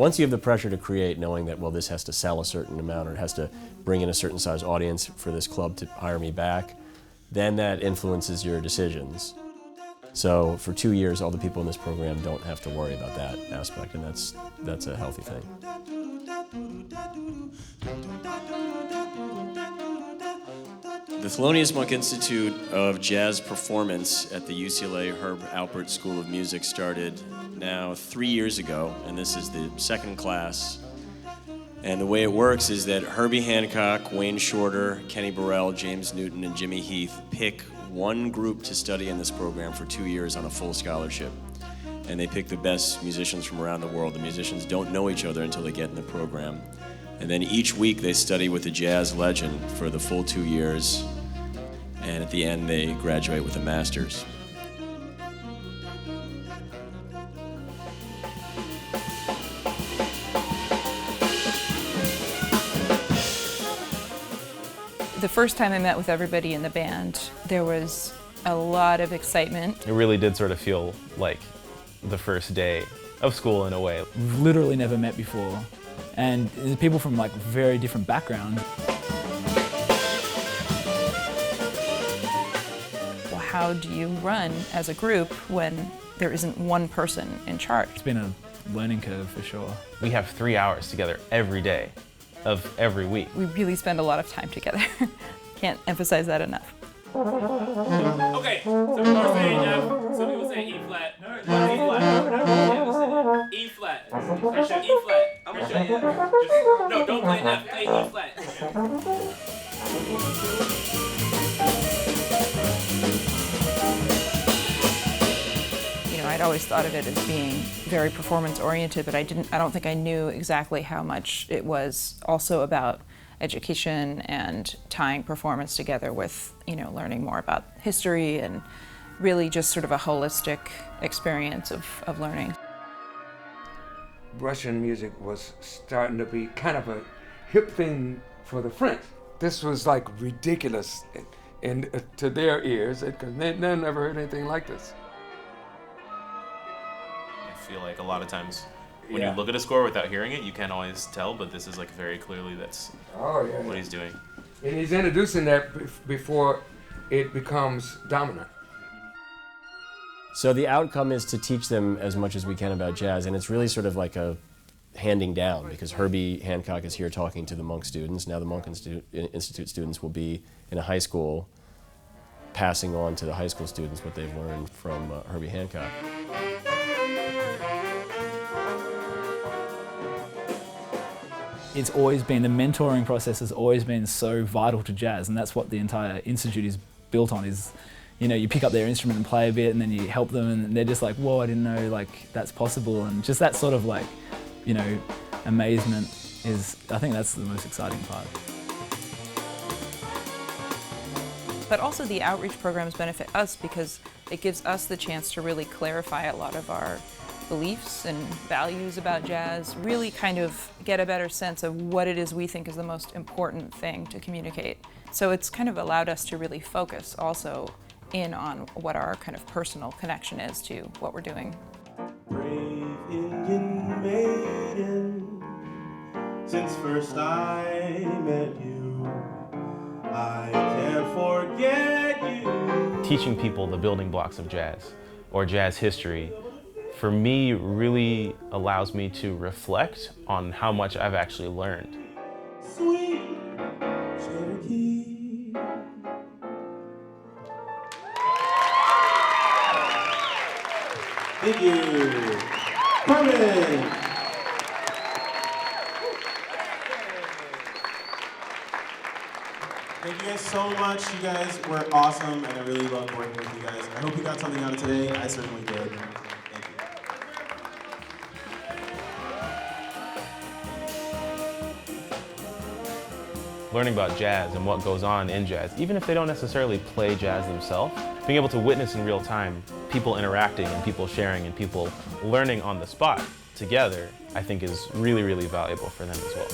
once you have the pressure to create, knowing that, well, this has to sell a certain amount or it has to bring in a certain size audience for this club to hire me back, then that influences your decisions. So for 2 years, all the people in this program don't have to worry about that aspect, and that's a healthy thing. The Thelonious Monk Institute of Jazz Performance at the UCLA Herb Alpert School of Music started now 3 years ago, and this is the second class. And the way it works is that Herbie Hancock, Wayne Shorter, Kenny Burrell, James Newton, and Jimmy Heath pick one group to study in this program for 2 years on a full scholarship. And they pick the best musicians from around the world. The musicians don't know each other until they get in the program. And then each week they study with a jazz legend for the full 2 years. And at the end they graduate with a master's. The first time I met with everybody in the band, there was a lot of excitement. It really did sort of feel like the first day of school in a way. We've literally never met before, and there's people from like very different backgrounds. Well, how do you run as a group when there isn't one person in charge? It's been a learning curve for sure. We have 3 hours together every day of every week. We really spend a lot of time together. Can't emphasize that enough. Okay, some people are saying F, some people say E flat. No, E flat. E flat. Pressure E flat. Pressure. Just, no, don't play F, play E flat. You know, I'd always thought of it as being very performance-oriented, but I don't think I knew exactly how much it was also about education and tying performance together with, you know, learning more about history and really just sort of a holistic experience of learning. Russian music was starting to be kind of a hip thing for the French. This was like ridiculous to their ears because they never heard anything like this. I feel like a lot of times when you look at a score without hearing it, you can't always tell, but this is like very clearly that's what he's doing. And he's introducing that before it becomes dominant. So the outcome is to teach them as much as we can about jazz, and it's really sort of like a handing down, because Herbie Hancock is here talking to the Monk students. Now the Monk Institute students will be in a high school passing on to the high school students what they've learned from Herbie Hancock. It's always been, the mentoring process has always been so vital to jazz, and that's what the entire institute is built on, is, you know, you pick up their instrument and play a bit and then you help them and they're just like, whoa, I didn't know like that's possible, and just that sort of like, you know, amazement is, I think that's the most exciting part. But also the outreach programs benefit us because it gives us the chance to really clarify a lot of our beliefs and values about jazz, really kind of get a better sense of what it is we think is the most important thing to communicate. So it's kind of allowed us to really focus also in on what our kind of personal connection is to what we're doing. Brave Indian maiden, since first I met you, I can't forget you. Teaching people the building blocks of jazz or jazz history, for me, really allows me to reflect on how much I've actually learned. Sweet Cherokee. Thank you. Carmen. Thank you guys so much. You guys were awesome, and I really loved working with you guys. I hope you got something out of today. I certainly did. Learning about jazz and what goes on in jazz, even if they don't necessarily play jazz themselves, being able to witness in real time people interacting and people sharing and people learning on the spot together, I think is really, really valuable for them as well.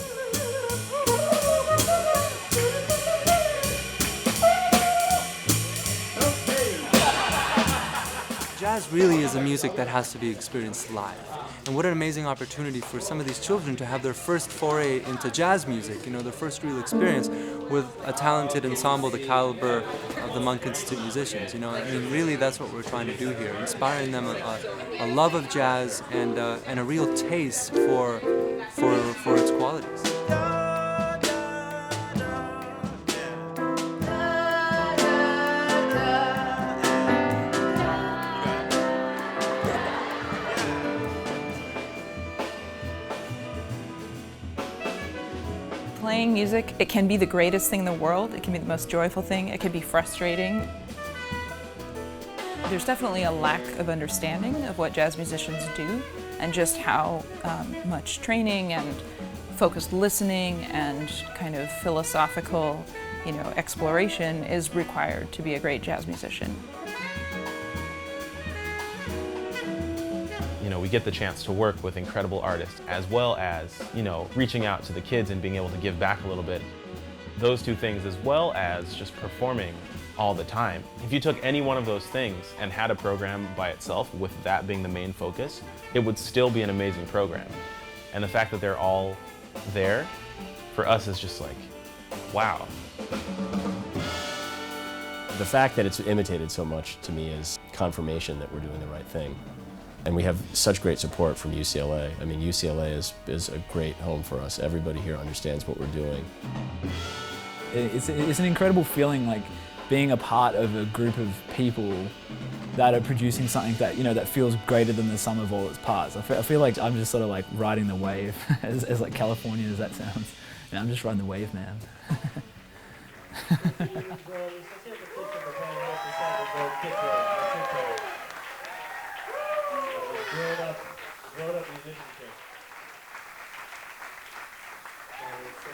Jazz really is a music that has to be experienced live. And what an amazing opportunity for some of these children to have their first foray into jazz music, you know, their first real experience with a talented ensemble the caliber of the Monk Institute musicians. You know, I mean, really that's what we're trying to do here, inspiring them a love of jazz and a real taste for its qualities. Playing music, it can be the greatest thing in the world, it can be the most joyful thing, it can be frustrating. There's definitely a lack of understanding of what jazz musicians do and just how much training and focused listening and kind of philosophical, you know, exploration is required to be a great jazz musician. You know, we get the chance to work with incredible artists as well as, you know, reaching out to the kids and being able to give back a little bit. Those two things as well as just performing all the time. If you took any one of those things and had a program by itself with that being the main focus, it would still be an amazing program. And the fact that they're all there, for us is just like, wow. The fact that it's imitated so much to me is confirmation that we're doing the right thing. And we have such great support from UCLA. I mean, UCLA is a great home for us. Everybody here understands what we're doing. It's an incredible feeling, like being a part of a group of people that are producing something that, you know, that feels greater than the sum of all its parts. I feel like I'm just sort of like riding the wave, as like Californian as that sounds. And I'm just riding the wave, man. Grown up musicianship. And it's